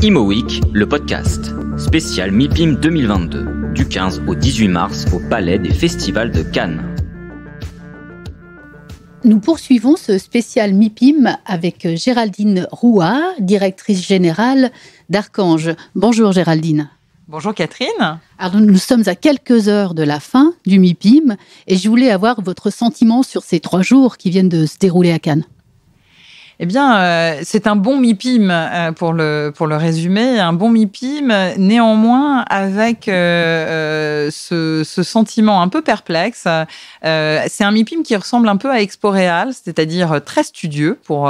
Imo Week, le podcast, spécial MIPIM 2022, du 15 au 18 mars au Palais des Festivals de Cannes. Nous poursuivons ce spécial MIPIM avec Géraldine Rouat, directrice générale d'Archange. Bonjour Géraldine. Bonjour Catherine. Alors nous sommes à quelques heures de la fin du MIPIM et je voulais avoir votre sentiment sur ces 3 jours qui viennent de se dérouler à Cannes. Eh bien, c'est un bon MIPIM pour le résumer, un bon MIPIM, néanmoins avec ce sentiment un peu perplexe. C'est un MIPIM qui ressemble un peu à Expo Réal, c'est-à-dire très studieux pour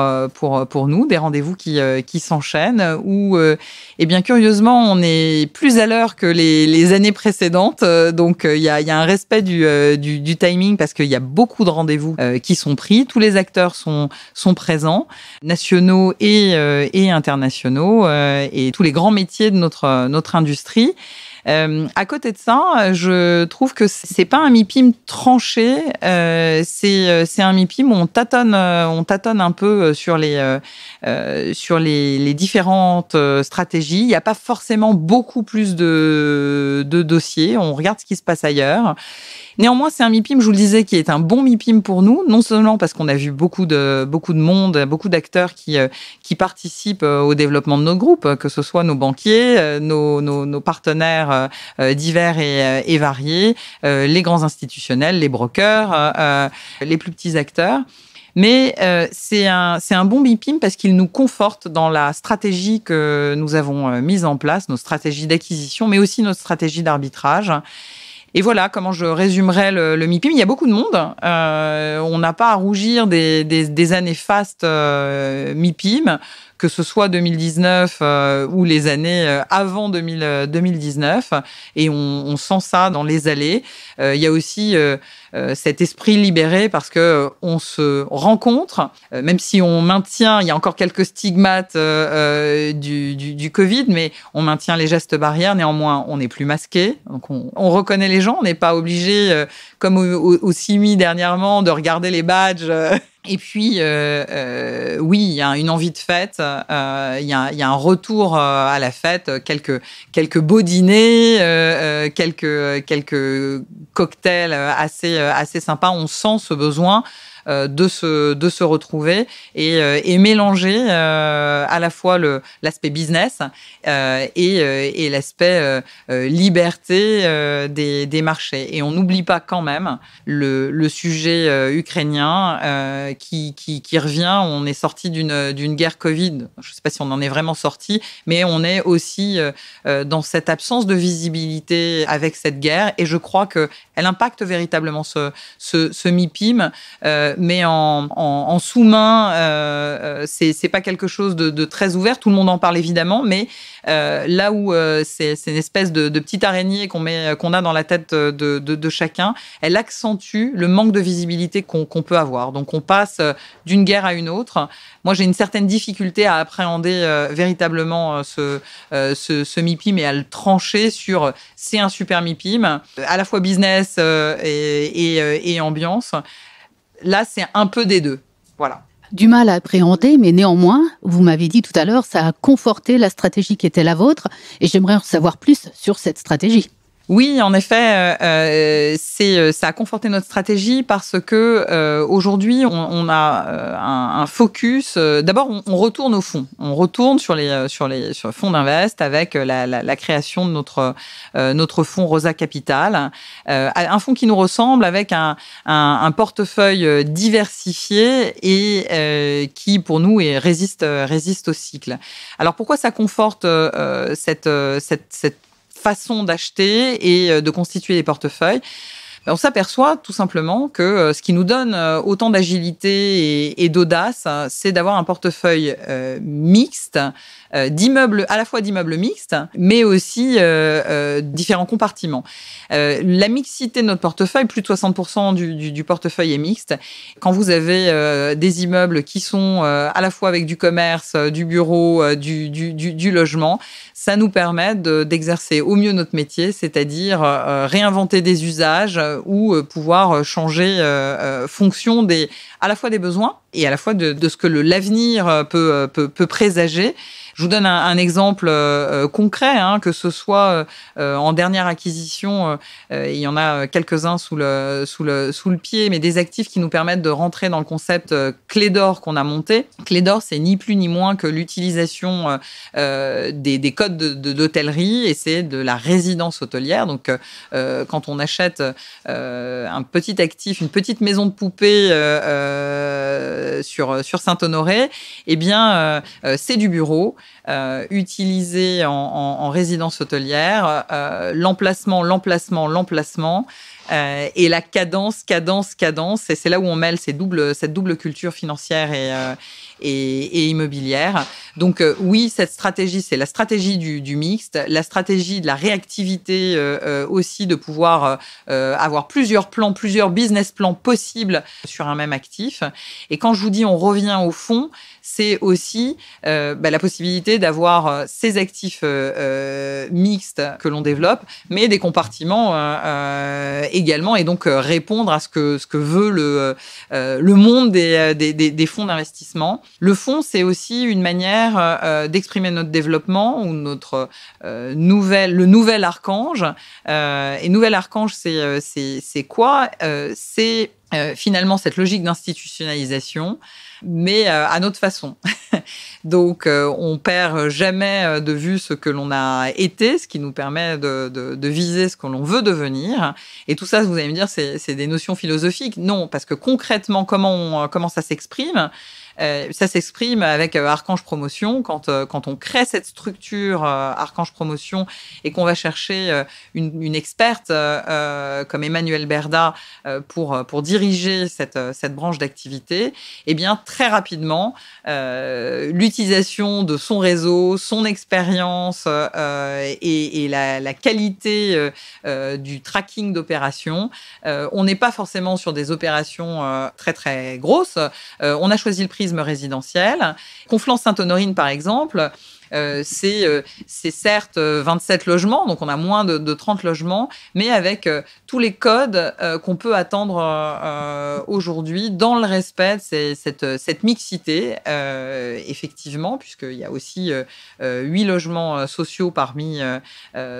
nous, des rendez-vous qui s'enchaînent, où, eh bien, curieusement, on est plus à l'heure que les années précédentes. Donc, il y a un respect du timing parce qu'il y a beaucoup de rendez-vous qui sont pris. Tous les acteurs sont présents, nationaux et internationaux, et tous les grands métiers de notre industrie. À côté de ça, je trouve que c'est pas un MIPIM tranché, c'est un MIPIM où on tâtonne un peu sur les différentes stratégies. Il n'y a pas forcément beaucoup plus de dossiers. On regarde ce qui se passe ailleurs. Néanmoins, c'est un MIPIM, je vous le disais, qui est un bon MIPIM pour nous, non seulement parce qu'on a vu beaucoup de monde, beaucoup d'acteurs qui participent au développement de notre groupe, que ce soit nos banquiers, nos partenaires divers et variés, les grands institutionnels, les brokers, les plus petits acteurs. Mais c'est un bon MIPIM parce qu'il nous conforte dans la stratégie que nous avons mise en place, nos stratégies d'acquisition, mais aussi notre stratégie d'arbitrage. Et voilà comment je résumerais le MIPIM. Il y a beaucoup de monde. On n'a pas à rougir des années fastes MIPIM, que ce soit 2019 ou les années avant 2019. Et on sent ça dans les allées. Il y a aussi cet esprit libéré parce que on se rencontre, même si on maintient, il y a encore quelques stigmates du Covid, mais on maintient les gestes barrières. Néanmoins, on n'est plus masqué, donc on reconnaît les gens. On n'est pas obligé, comme au CIMI dernièrement, de regarder les badges. Et puis, oui, il y a une envie de fête, il y a un retour à la fête, quelques beaux dîners, quelques cocktails assez sympas. On sent ce besoin de se retrouver et mélanger à la fois l'aspect business et l'aspect liberté des marchés. Et on n'oublie pas quand même le sujet ukrainien qui revient. On est sorti d'une guerre Covid. Je ne sais pas si on en est vraiment sorti, mais on est aussi dans cette absence de visibilité avec cette guerre. Et je crois qu'elle impacte véritablement ce MIPIM. Mais en sous-main, c'est pas quelque chose de très ouvert. Tout le monde en parle évidemment, mais là où c'est une espèce de petite araignée qu'on a dans la tête de chacun, elle accentue le manque de visibilité qu'on peut avoir. Donc on passe d'une guerre à une autre. Moi, j'ai une certaine difficulté à appréhender véritablement ce MIPIM et à le trancher sur c'est un super MIPIM, à la fois business et ambiance. Là, c'est un peu des deux. Voilà. Du mal à appréhender, mais néanmoins, vous m'avez dit tout à l'heure, ça a conforté la stratégie qui était la vôtre, et j'aimerais en savoir plus sur cette stratégie. Oui, en effet, ça a conforté notre stratégie parce que aujourd'hui, on a un focus. D'abord, on retourne au fond. On retourne sur le fonds d'invest avec la création de notre fonds Rosa Capital, un fonds qui nous ressemble avec un portefeuille diversifié et qui, pour nous, résiste au cycle. Alors, pourquoi ça conforte cette façon d'acheter et de constituer des portefeuilles? On s'aperçoit tout simplement que ce qui nous donne autant d'agilité et d'audace, c'est d'avoir un portefeuille mixte, d'immeubles, à la fois d'immeubles mixtes, mais aussi différents compartiments. La mixité de notre portefeuille, plus de 60% du portefeuille est mixte. Quand vous avez des immeubles qui sont à la fois avec du commerce, du bureau, du logement, ça nous permet d'exercer au mieux notre métier, c'est-à-dire réinventer des usages ou pouvoir changer fonction à la fois des besoins et à la fois de ce que l'avenir peut présager. Je vous donne un exemple concret, que ce soit en dernière acquisition, il y en a quelques-uns sous le pied, mais des actifs qui nous permettent de rentrer dans le concept clé d'or qu'on a monté. Clé d'or, c'est ni plus ni moins que l'utilisation des codes d'hôtellerie, et c'est de la résidence hôtelière. Donc, quand on achète un petit actif, une petite maison de poupée sur Saint-Honoré, eh bien, c'est du bureau utilisé en résidence hôtelière, l'emplacement, et la cadence, et c'est là où on mêle cette double culture financière et immobilière. Donc oui, cette stratégie, c'est la stratégie du mixte, la stratégie de la réactivité aussi, de pouvoir avoir plusieurs plans, plusieurs business plans possibles sur un même actif. Et quand je vous dis on revient au fond, c'est aussi la possibilité d'avoir ces actifs mixtes que l'on développe, mais des compartiments également, et donc répondre à ce que veut le monde des fonds d'investissement. Le fonds, c'est aussi une manière d'exprimer notre développement, ou le nouvel archange. Et nouvel archange, c'est quoi? C'est finalement cette logique d'institutionnalisation, mais à notre façon. Donc, on perd jamais de vue ce que l'on a été, ce qui nous permet de viser ce que l'on veut devenir. Et tout ça, vous allez me dire, c'est des notions philosophiques. Non, parce que concrètement, comment ça s'exprime? Ça s'exprime avec Archange Promotion. Quand on crée cette structure Archange Promotion et qu'on va chercher une experte comme Emmanuelle Berda pour diriger cette branche d'activité, eh bien très rapidement l'utilisation de son réseau, son expérience et la qualité du tracking d'opérations. On n'est pas forcément sur des opérations très très grosses. On a choisi le prisme résidentiel. Conflans-Sainte-Honorine, par exemple, c'est certes 27 logements, donc on a moins de 30 logements, mais avec tous les codes qu'on peut attendre aujourd'hui, dans le respect de cette mixité, effectivement, puisqu'il y a aussi 8 logements sociaux parmi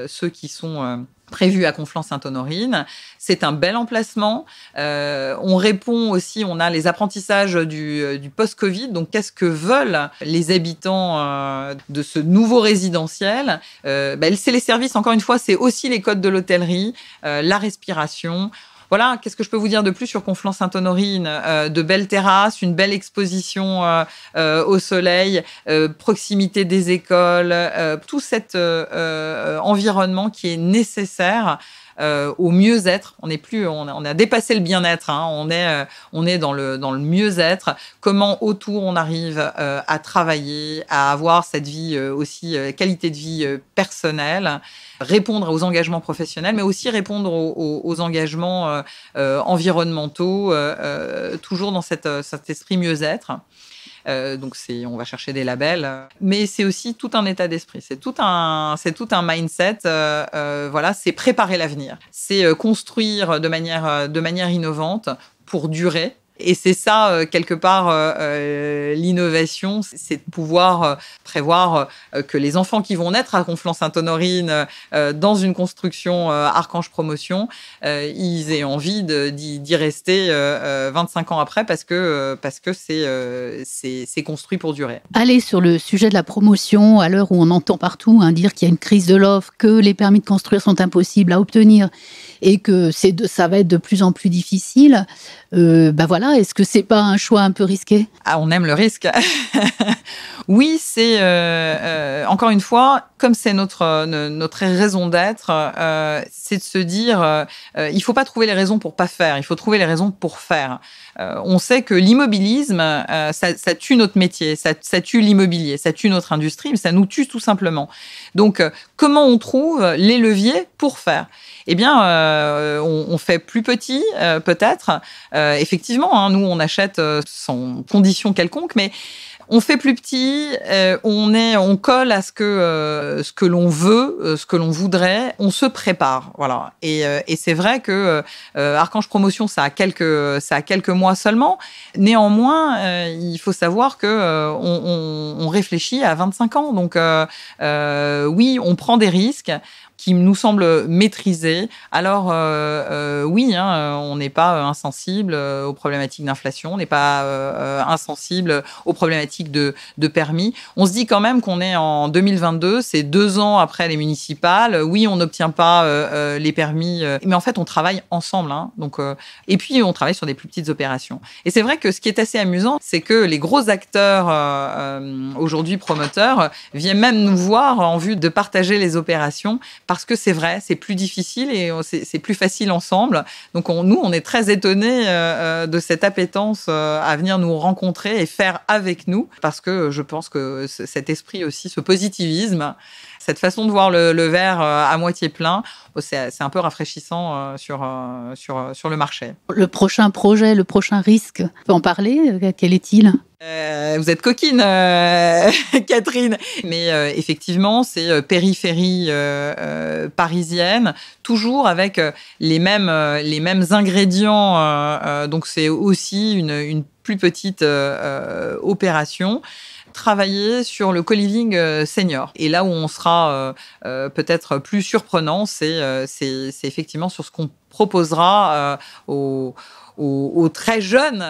ceux qui sont prévu à Conflans-Sainte-Honorine. C'est un bel emplacement. On répond aussi, on a les apprentissages du post-Covid. Donc, qu'est-ce que veulent les habitants de ce nouveau résidentiel? C'est les services, encore une fois, c'est aussi les codes de l'hôtellerie, la respiration. Voilà, qu'est-ce que je peux vous dire de plus sur Conflans-Sainte-Honorine? De belles terrasses, une belle exposition au soleil, proximité des écoles, tout cet environnement qui est nécessaire au mieux-être. On a dépassé le bien-être, on est dans le mieux-être. Comment autour on arrive à travailler, à avoir cette vie aussi, qualité de vie personnelle, répondre aux engagements professionnels, mais aussi répondre aux engagements environnementaux, toujours dans cet esprit mieux-être. Donc on va chercher des labels, mais c'est aussi tout un état d'esprit, c'est tout un mindset. Voilà, c'est préparer l'avenir, c'est construire de manière innovante pour durer. Et c'est ça, quelque part, l'innovation, c'est de pouvoir prévoir que les enfants qui vont naître à Conflans-Sainte-Honorine dans une construction Archange Promotion, ils aient envie d'y rester 25 ans après, parce que c'est construit pour durer. Allez, sur le sujet de la promotion, à l'heure où on entend partout dire qu'il y a une crise de l'offre, que les permis de construire sont impossibles à obtenir et que ça va être de plus en plus difficile, voilà, est-ce que c'est pas un choix un peu risqué? Ah, on aime le risque. Oui, c'est encore une fois, comme c'est notre raison d'être, c'est de se dire, il faut pas trouver les raisons pour pas faire, il faut trouver les raisons pour faire. On sait que l'immobilisme, ça tue notre métier, ça tue l'immobilier, ça tue notre industrie, mais ça nous tue tout simplement. Donc, comment on trouve les leviers pour faire? Eh bien, on fait plus petit, peut-être. Effectivement, nous, on achète sans condition quelconque, mais On fait plus petit, on colle à ce que l'on veut, ce que l'on voudrait, on se prépare, voilà. Et c'est vrai que Archange Promotion, ça a quelques mois seulement. Néanmoins, il faut savoir que on réfléchit à 25 ans. Donc oui, on prend des risques qui nous semblent maîtrisés. Alors oui, on n'est pas insensible aux problématiques d'inflation, on n'est pas insensible aux problématiques de permis. On se dit quand même qu'on est en 2022, c'est 2 ans après les municipales. Oui, on n'obtient pas les permis, mais en fait, on travaille ensemble. Donc, et puis, on travaille sur des plus petites opérations. Et c'est vrai que ce qui est assez amusant, c'est que les gros acteurs, aujourd'hui promoteurs, viennent même nous voir en vue de partager les opérations, parce que c'est vrai, c'est plus difficile et c'est plus facile ensemble. Donc nous, on est très étonnés de cette appétence à venir nous rencontrer et faire avec nous, parce que je pense que cet esprit aussi, ce positivisme, cette façon de voir le verre à moitié plein, c'est un peu rafraîchissant sur le marché. Le prochain projet, le prochain risque, on peut en parler? Quel est-il? Vous êtes coquine, Catherine. Mais effectivement, c'est périphérie parisienne, toujours avec les mêmes ingrédients. Donc, c'est aussi une plus petite opération. Travailler sur le co-living senior. Et là où on sera peut-être plus surprenant, c'est effectivement sur ce qu'on proposera aux très jeunes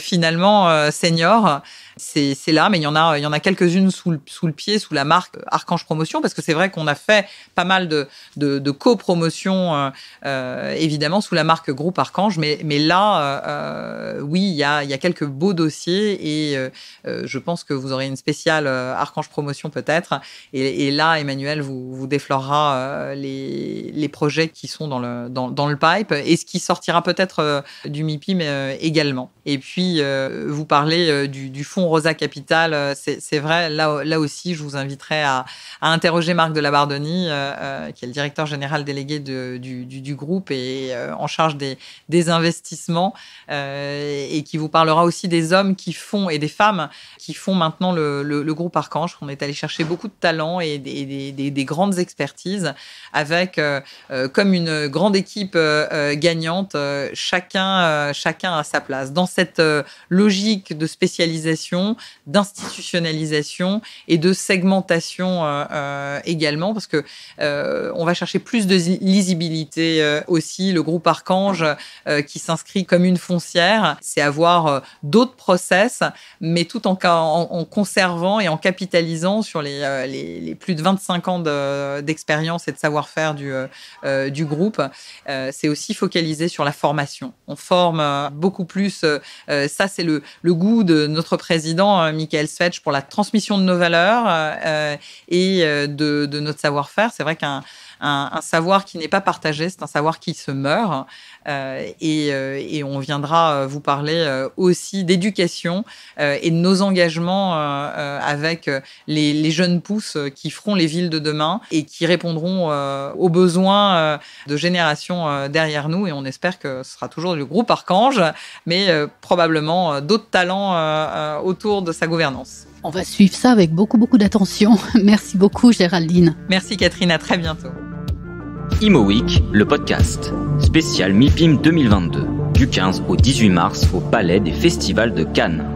finalement seniors. C'est là, mais il y en a quelques-unes sous le pied, sous la marque Archange Promotion, parce que c'est vrai qu'on a fait pas mal de copromotions, évidemment, sous la marque Groupe Archange, mais là, oui, il y a quelques beaux dossiers, et je pense que vous aurez une spéciale Archange Promotion peut-être, et là, Emmanuel vous déflorera les projets qui sont dans le pipe, et ce qui sortira peut-être du MIPIM également. Et puis, vous parlez du fonds Rosa Capital, c'est vrai, là aussi, je vous inviterai à interroger Marc de la Bardoni, qui est le directeur général délégué du groupe et en charge des investissements, et qui vous parlera aussi des hommes qui font et des femmes qui font maintenant le groupe Archange. On est allé chercher beaucoup de talents et des grandes expertises avec, comme une grande équipe gagnante, chacun à sa place. Dans cette logique de spécialisation, d'institutionnalisation et de segmentation également, parce que on va chercher plus de lisibilité aussi. Le groupe Archange qui s'inscrit comme une foncière, c'est avoir d'autres process, mais tout en conservant et en capitalisant sur les plus de 25 ans d'expérience et de savoir-faire du groupe. C'est aussi focalisé sur la formation. On forme beaucoup plus. Ça, c'est le goût de notre président, Michael Svetch, pour la transmission de nos valeurs et de notre savoir-faire. C'est vrai qu'un savoir qui n'est pas partagé, c'est un savoir qui se meurt. Et on viendra vous parler aussi d'éducation et de nos engagements avec les jeunes pousses qui feront les villes de demain et qui répondront aux besoins de générations derrière nous. Et on espère que ce sera toujours le groupe Archange, mais probablement d'autres talents autour de sa gouvernance. On va suivre ça avec beaucoup, beaucoup d'attention. Merci beaucoup, Géraldine. Merci, Catherine. À très bientôt. Imo Week, le podcast, spécial MIPIM 2022, du 15 au 18 mars au Palais des Festivals de Cannes.